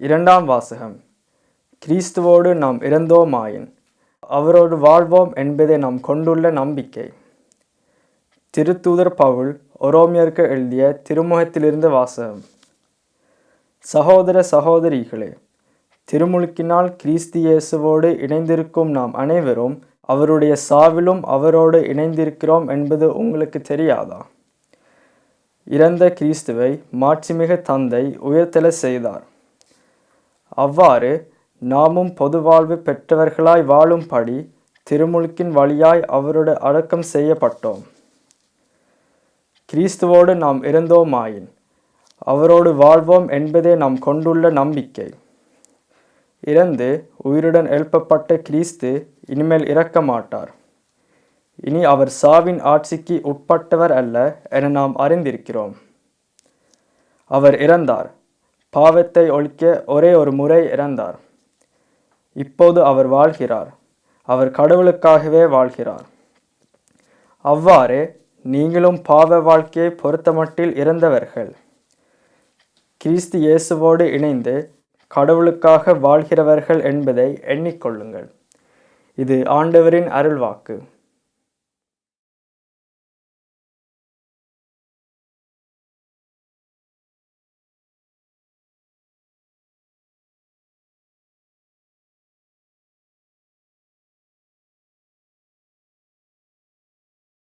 இரண்டாம் வாசகம். கிறிஸ்துவோடு நாம் இறந்தோமாயின் அவரோடு வாழ்வோம் என்பதே நாம் கொண்டுள்ள நம்பிக்கை. திருத்தூதர் பவுல் ரோமியருக்கு எழுதிய திருமுகத்திலிருந்து வாசகம். சகோதர சகோதரிகளே, திருமுழுக்கினால் கிறிஸ்து இயேசுவோடு இணைந்திருக்கும் நாம் அனைவரும் அவருடைய சாவிலும் அவரோடு இணைந்திருக்கிறோம் என்பது உங்களுக்கு தெரியாதா? இறந்த கிறிஸ்துவை மாட்சிமிகு தந்தை உயிர்த்தெழ செய்தார். அவ்வாறு நாமும் பொது வாழ்வு பெற்றவர்களாய் வாழும்படி திருமுழுக்கின் வழியாய் அவரோடு அடக்கம் செய்யப்பட்டோம். கிறிஸ்துவோடு நாம் இறந்தோமாயின் அவரோடு வாழ்வோம் என்பதே நாம் கொண்டுள்ள நம்பிக்கை. இறந்து உயிருடன் எழுப்பப்பட்ட கிறிஸ்து இனிமேல் இறக்க மாட்டார். இனி அவர் சாவின் ஆட்சிக்கு உட்பட்டவர் அல்ல என நாம் அறிந்திருக்கிறோம். அவர் இறந்தார். பாவத்தை ஒழிக்க ஒரே ஒரு முறை இறந்தார். இப்போது அவர் வாழ்கிறார். அவர் கடவுளுக்காகவே வாழ்கிறார். அவ்வாறே நீங்களும் பாவ வாழ்க்கையை பொறுத்தமட்டில் இறந்தவர்கள். கிறிஸ்து இயேசுவோடு இணைந்து கடவுளுக்காக வாழ்கிறவர்கள் என்பதை எண்ணிக்கொள்ளுங்கள். இது ஆண்டவரின் அருள்வாக்கு.